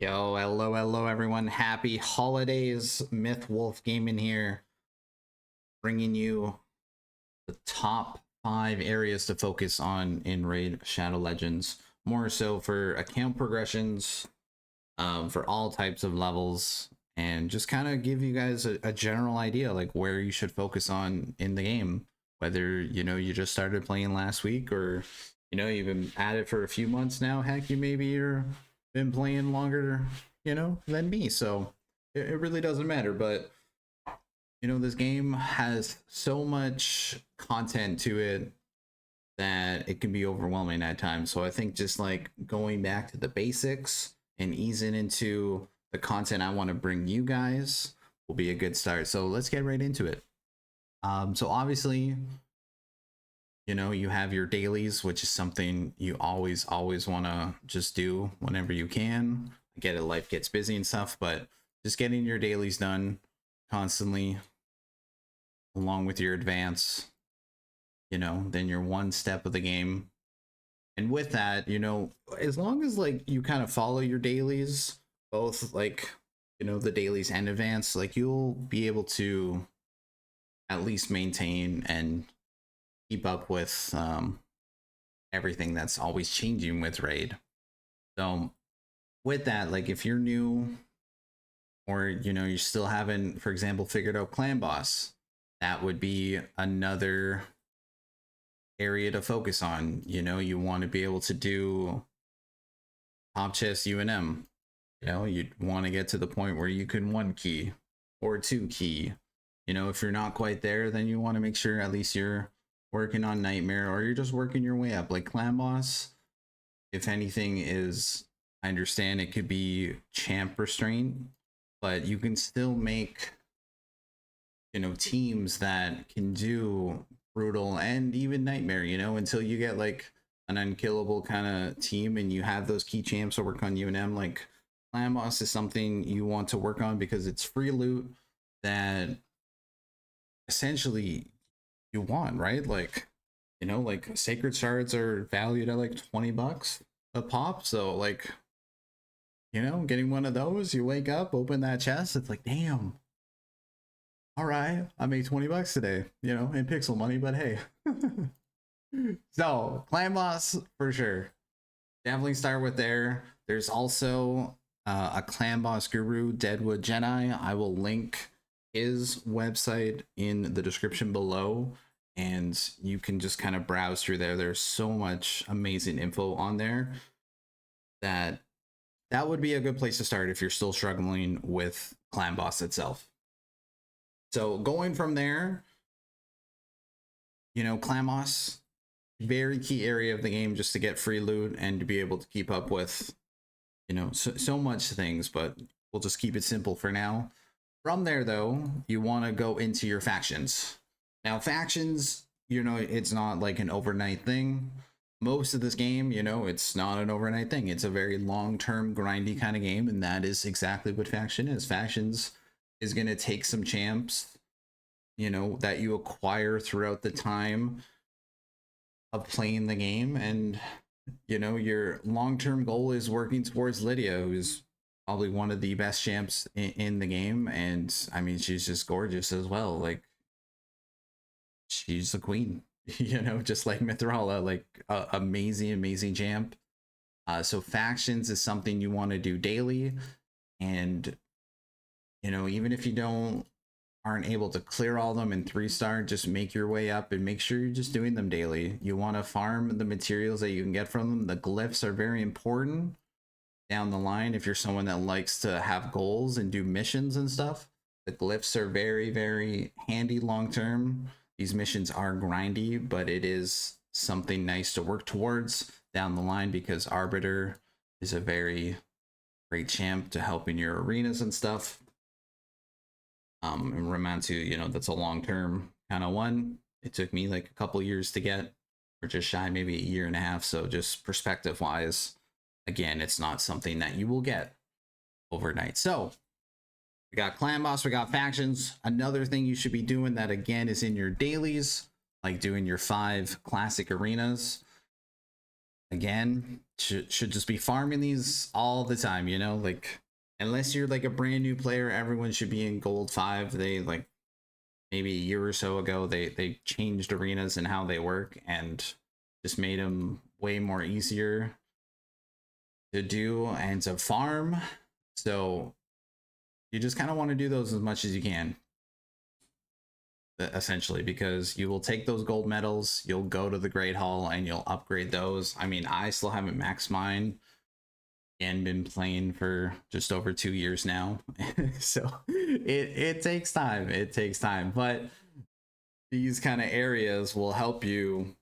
Yo, hello everyone. Happy holidays. Myth Wolf Gaming here, bringing you the top 5 areas to focus on in Raid Shadow Legends. More so for account progressions, for all types of levels, and just kind of give you guys a general idea like where you should focus on in the game. Whether you just started playing last week, or you've been at it for a few months now. Heck, you're been playing longer, than me. So it really doesn't matter. But this game has so much content to it that it can be overwhelming at times. So I think just like going back to the basics and easing into the content I want to bring you guys will be a good start. So let's get right into it. So obviously, you have your dailies, which is something you always want to just do whenever you can. I get it, life gets busy and stuff, but just getting your dailies done constantly along with your advance, then you're one step of the game. And with that, as long as like you kind of follow your dailies, both like, the dailies and advance, like you'll be able to at least maintain and keep up with everything that's always changing with Raid. So with that, like if you're new, or you still haven't, for example, figured out clan boss, that would be another area to focus on. You want to be able to do top chest UNM. You'd want to get to the point where you can 1 key or 2 key. If you're not quite there, then you want to make sure at least you're working on nightmare, or you're just working your way up. Like clan boss, if anything, is, I understand it could be champ restraint, but you can still make teams that can do brutal and even nightmare, until you get like an unkillable kind of team and you have those key champs to work on UNM. Like clan boss is something you want to work on because it's free loot that essentially you want, right? Like like sacred shards are valued at like $20 a pop. So like getting one of those, you wake up, open that chest, it's like, damn, all right, I made $20 today, in pixel money, but hey. So clan boss for sure, definitely start with there. There's also a clan boss guru, Deadwood Jedi. I will link his website in the description below, and you can just kind of browse through there. There's so much amazing info on there that would be a good place to start if you're still struggling with clan boss itself. So going from there, clan boss, very key area of the game just to get free loot and to be able to keep up with so much things, but we'll just keep it simple for now. From there though, you want to go into your factions. Now factions, it's not like an overnight thing. Most of this game, it's not an overnight thing. It's a very long-term grindy kind of game, and that is exactly what faction is. Factions is going to take some champs, that you acquire throughout the time of playing the game, and your long-term goal is working towards Lydia, who's probably one of the best champs in the game. And I mean, she's just gorgeous as well. Like she's the queen, just like Mithrala, like amazing champ. So factions is something you want to do daily, and even if you aren't able to clear all them in 3-star, just make your way up and make sure you're just doing them daily. You want to farm the materials that you can get from them. The glyphs are very important down the line if you're someone that likes to have goals and do missions and stuff. The glyphs are very handy long term. These missions are grindy, but it is something nice to work towards down the line, because Arbiter is a very great champ to help in your arenas and stuff. And Ramantu, that's a long-term kind of one. It took me like a couple years to get, or just shy, maybe a year and a half. So just perspective wise, again, it's not something that you will get overnight. So we got clan boss, we got factions. Another thing you should be doing that again is in your dailies, like doing your 5 classic arenas. again, should just be farming these all the time, you know, like unless you're like a brand new player, everyone should be in gold 5. They like maybe a year or so ago they changed arenas and how they work and just made them way more easier to do and to farm. So you just kind of want to do those as much as you can, essentially, because you will take those gold medals, you'll go to the Great Hall and you'll upgrade those. I mean, I still haven't maxed mine and been playing for just over 2 years now. So it takes time. It takes time, but these kind of areas will help you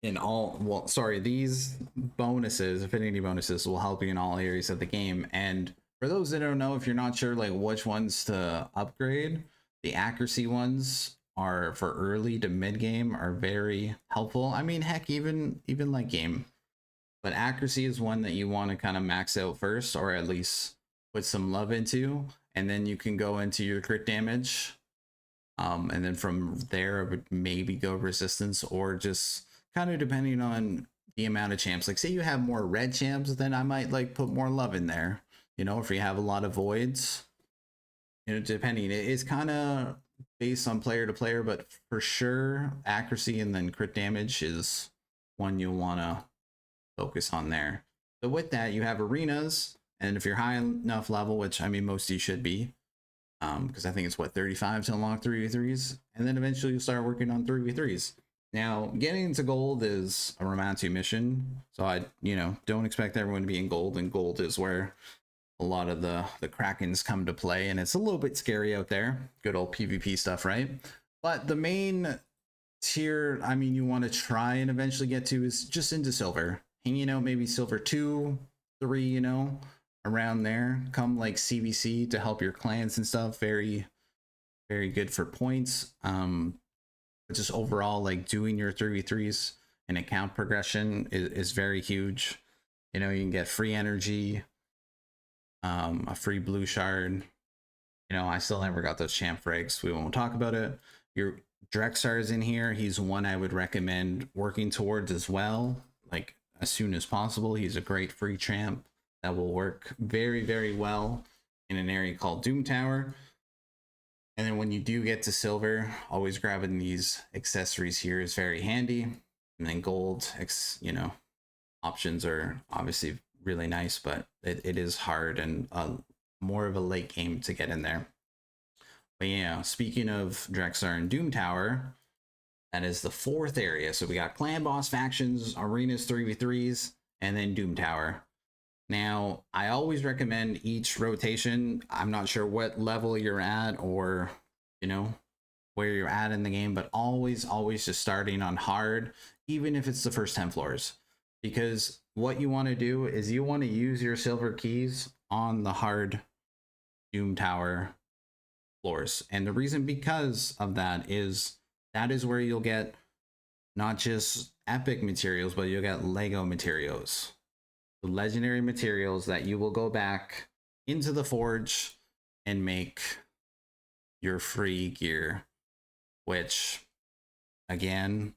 in all, well, sorry, these bonuses, affinity bonuses, will help you in all areas of the game. And for those that don't know, if you're not sure like which ones to upgrade, the accuracy ones are for early to mid game are very helpful. I mean, heck, even late game, but accuracy is one that you want to kind of max out first, or at least put some love into, and then you can go into your crit damage, and then from there I would maybe go resistance, or just kind of depending on the amount of champs. Like say you have more red champs, then I might like put more love in there, you know, if you have a lot of voids, you know, depending. It's kind of based on player to player, but for sure accuracy and then crit damage is one you'll want to focus on there. So with that, you have arenas, and if you're high enough level, which I mean most of you should be, because I think it's what 35 to unlock 3v3s, and then eventually you'll start working on 3v3s. Now getting into gold is a romantic mission, so I don't expect everyone to be in gold, and gold is where a lot of the krakens come to play, and it's a little bit scary out there. Good old PvP stuff, right? But the main tier, I mean, you want to try and eventually get to is just into silver, hanging out maybe silver 2, 3, you know, around there. Come like CVC to help your clans and stuff. Very good for points. But just overall, like doing your 3v3s and account progression is very huge. You know, you can get free energy, a free blue shard. You know, I still never got those champ frags. We won't talk about it. Your Drexar is in here. He's one I would recommend working towards as well, like as soon as possible. He's a great free champ that will work very well in an area called Doom Tower. And then when you do get to silver, always grabbing these accessories here is very handy. And then gold, you know, options are obviously really nice, but it is hard and more of a late game to get in there. But yeah, speaking of Drexar and Doom Tower, that is the 4th area. So we got clan boss factions, arenas 3v3s, and then Doom Tower. Now, I always recommend each rotation. I'm not sure what level you're at or, you know, where you're at in the game, but always just starting on hard, even if it's the first 10 floors. Because what you want to do is you want to use your silver keys on the hard Doom Tower floors. And the reason because of that is where you'll get not just epic materials, but you'll get Lego materials. The legendary materials that you will go back into the forge and make your free gear, which again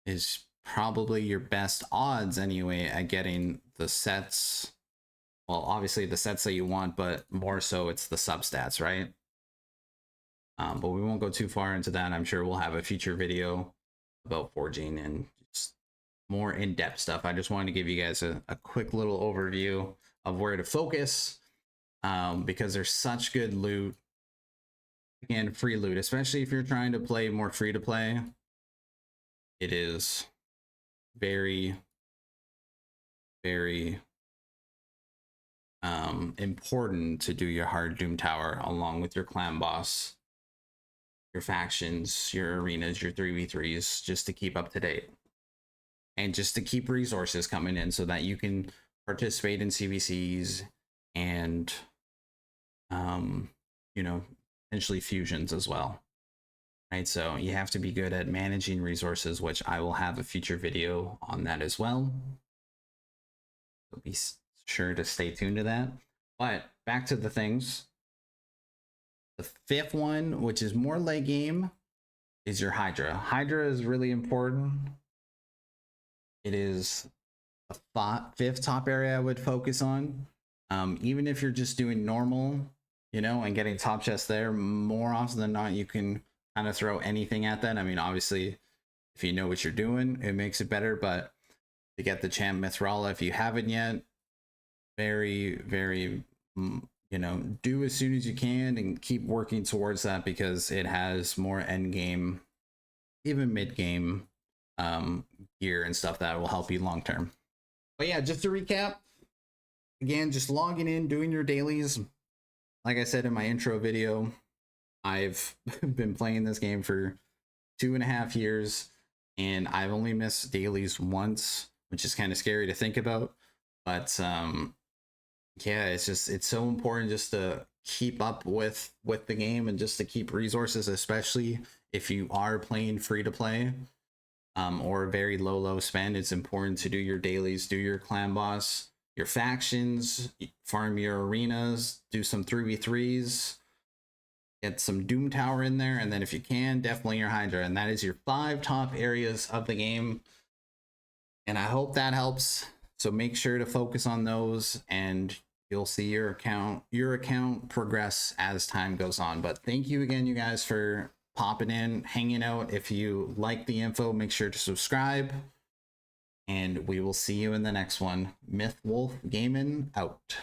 is probably your best odds anyway at getting the sets. Well, obviously the sets that you want, but more so it's the substats, right? But we won't go too far into that. I'm sure we'll have a future video about forging and just more in-depth stuff. I just wanted to give you guys a quick little overview of where to focus, because there's such good loot and free loot, especially if you're trying to play more free to play. It is very important to do your hard Doom Tower along with your clan boss, your factions, your arenas, your 3v3s, just to keep up to date and just to keep resources coming in so that you can participate in CVCs and you know, potentially fusions as well, right? So you have to be good at managing resources, which I will have a future video on that as well, so be sure to stay tuned to that. But back to the things. The 5th one, which is more late game, is your Hydra. Hydra is really important. it is the fifth top area I would focus on. Even if you're just doing normal, you know, and getting top chest there, more often than not, you can kind of throw anything at that. I mean, obviously, if you know what you're doing, it makes it better. But to get the champ Mithrala, if you haven't yet, very, very, you know, do as soon as you can and keep working towards that because it has more end game, even mid game gear and stuff that will help you long term. But yeah, just to recap, again, just logging in, doing your dailies. Like I said in my intro video, I've been playing this game for 2.5 years and I've only missed dailies once, which is kind of scary to think about. But yeah, it's so important just to keep up with the game and just to keep resources, especially if you are playing free to play or very low spend. It's important to do your dailies, do your clan boss, your factions, farm your arenas, do some 3v3s, get some Doom Tower in there, and then if you can, definitely your Hydra. And that is your 5 top areas of the game. And I hope that helps. So make sure to focus on those and you'll see your account progress as time goes on. But thank you again, you guys, for popping in, hanging out. If you like the info, make sure to subscribe. And we will see you in the next one. Myth Wolf Gaming out.